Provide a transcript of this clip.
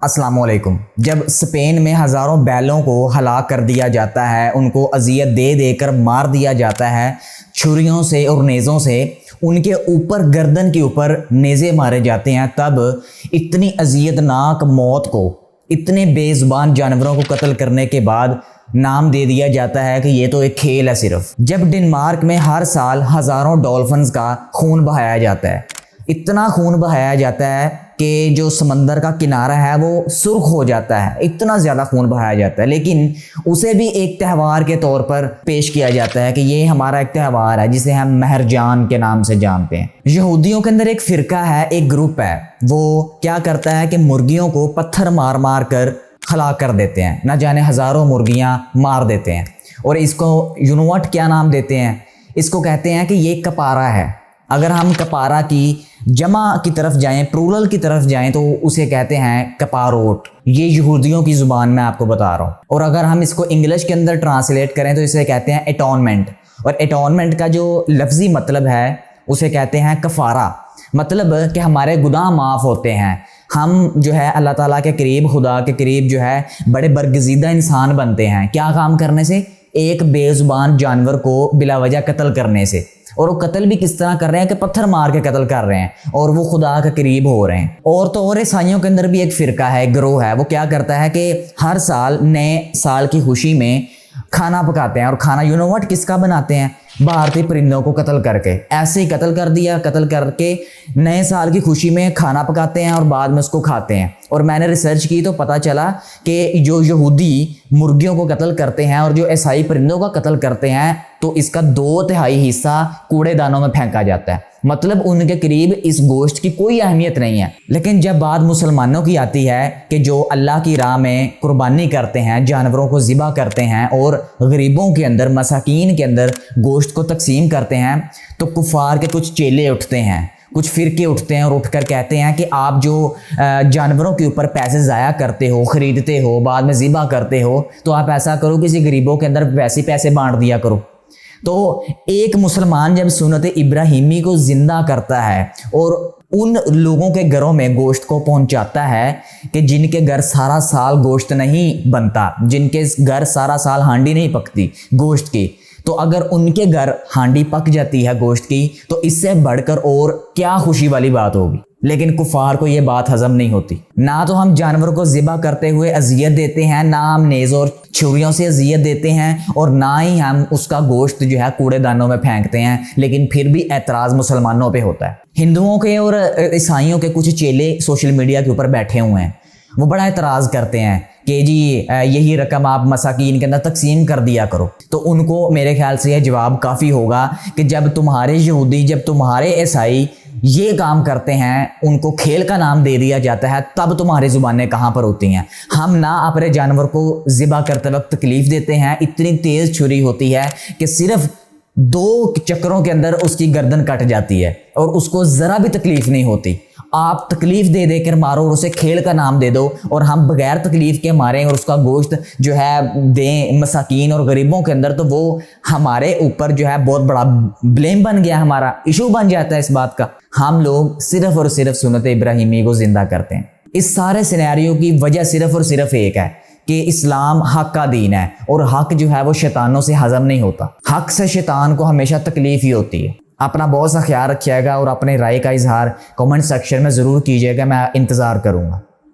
अस्सलाम वालेकुम। जब स्पेन में हज़ारों बैलों को हलाक कर दिया जाता है, उनको अजियत दे देकर मार दिया जाता है छुरियों से और नेज़ों से, उनके ऊपर गर्दन के ऊपर नेज़े मारे जाते हैं, तब इतनी अजियतनाक मौत को इतने बेज़ुबान जानवरों को कत्ल करने के बाद नाम दे दिया जाता है कि ये तो एक खेल है सिर्फ। जब डेनमार्क में हर साल हज़ारों डॉल्फिन्स का खून बहाया जाता है, इतना खून बहाया जाता है कि जो समंदर का किनारा है वो सुर्ख हो जाता है, इतना ज़्यादा खून बहाया जाता है, लेकिन उसे भी एक त्यौहार के तौर पर पेश किया जाता है कि ये हमारा एक त्यौहार है जिसे हम महरजान के नाम से जानते हैं। यहूदियों के अंदर एक फ़िरका है, एक ग्रुप है, वो क्या करता है कि मुर्गियों को पत्थर मार मार कर हलाक कर देते हैं, न जाने हज़ारों मुर्गियाँ मार देते हैं। और इसको यूनोवट क्या नाम देते हैं, इसको कहते हैं कि ये कपारा है। अगर हम कपारा की जमा की तरफ जाएं, प्लूरल की तरफ जाएं, तो उसे कहते हैं कपारोट। ये यहूदियों की ज़ुबान में आपको बता रहा हूँ। और अगर हम इसको इंग्लिश के अंदर ट्रांसलेट करें तो इसे कहते हैं एटोनमेंट। और एटोनमेंट का जो लफ्ज़ी मतलब है उसे कहते हैं कफ़ारा। मतलब कि हमारे गुनाह माफ़ होते हैं, हम जो है अल्लाह ताला के करीब, खुदा के करीब जो है बड़े बरगज़ीदा इंसान बनते हैं। क्या काम करने से? एक बेज़ुबान जानवर को बिला वजह कत्ल करने से। और वो कत्ल भी किस तरह कर रहे हैं कि पत्थर मार के कत्ल कर रहे हैं, और वो खुदा के करीब हो रहे हैं। और तो और ईसाइयों के अंदर भी एक फ़िरका है, गिरोह है, वो क्या करता है कि हर साल नए साल की खुशी में खाना पकाते हैं। और खाना यूनोवट किसका बनाते हैं? भारतीय परिंदों को कत्ल करके। ऐसे ही कत्ल कर दिया, कत्ल करके नए साल की खुशी में खाना पकाते हैं और बाद में उसको खाते हैं। और मैंने रिसर्च की तो पता चला कि जो यहूदी मुर्गियों को कत्ल करते हैं और जो ईसाई परिंदों का कत्ल करते हैं, तो इसका 2/3 हिस्सा कूड़ेदानों में फेंका जाता है। मतलब उनके करीब इस गोश्त की कोई अहमियत नहीं है। लेकिन जब बात मुसलमानों की आती है कि जो अल्लाह की राह में कुर्बानी करते हैं, जानवरों को ज़िबा करते हैं और गरीबों के अंदर, मसाकीन के अंदर गोश्त को तकसीम करते हैं, तो कुफार के कुछ चेले उठते हैं, कुछ फ़िरके उठते हैं और उठकर कहते हैं कि आप जो जानवरों के ऊपर पैसे ज़ाया करते हो, ख़रीदते हो, बाद में ज़िबा करते हो, तो आप ऐसा करो किसी गरीबों के अंदर वैसे पैसे बांट दिया करो। तो एक मुसलमान जब सुन्नत इब्राहिमी को ज़िंदा करता है और उन लोगों के घरों में गोश्त को पहुंचाता है कि जिनके घर सारा साल गोश्त नहीं बनता, जिनके घर सारा साल हांडी नहीं पकती गोश्त की, तो अगर उनके घर हांडी पक जाती है गोश्त की, तो इससे बढ़कर और क्या खुशी वाली बात होगी। लेकिन कुफार को ये बात हजम नहीं होती। ना तो हम जानवर को ज़िबा करते हुए अजियत देते हैं, ना हम नेज़ और छुरियों से अजियत देते हैं, और ना ही हम उसका गोश्त जो है कूड़ेदानों में फेंकते हैं, लेकिन फिर भी एतराज़ मुसलमानों पे होता है। हिंदुओं के और ईसाइयों के कुछ चेले सोशल मीडिया के ऊपर बैठे हुए हैं, वो बड़ा एतराज़ करते हैं कि जी यही रकम आप मसाकीन के अंदर तकसीम कर दिया करो। तो उनको मेरे ख्याल से यह जवाब काफ़ी होगा कि जब तुम्हारे यहूदी, जब तुम्हारे ईसाई ये काम करते हैं, उनको खेल का नाम दे दिया जाता है, तब तुम्हारी ज़ुबानें कहाँ पर होती हैं। हम ना अपने जानवर को ज़िबा करते वक्त तकलीफ़ देते हैं, इतनी तेज़ छुरी होती है कि सिर्फ 2 चक्करों के अंदर उसकी गर्दन कट जाती है और उसको ज़रा भी तकलीफ़ नहीं होती। आप तकलीफ़ दे देकर मारो और उसे खेल का नाम दे दो, और हम बगैर तकलीफ़ के मारें और उसका गोश्त जो है दें मसाकीन और गरीबों के अंदर, तो वो हमारे ऊपर जो है बहुत बड़ा ब्लेम बन गया, हमारा इशू बन जाता है इस बात का। हम लोग सिर्फ़ और सिर्फ सुन्नत इब्राहिमी को ज़िंदा करते हैं। इस सारे सिनेरियो की वजह सिर्फ़ और सिर्फ एक है कि इस्लाम हक का दीन है, और हक जो है वो शैतानों से हज़म नहीं होता। हक से शैतान को हमेशा तकलीफ़ ही होती है। अपना बहुत सा ख्याल रखिएगा और अपने राय का इजहार कमेंट सेक्शन में ज़रूर कीजिएगा, मैं इंतज़ार करूँगा।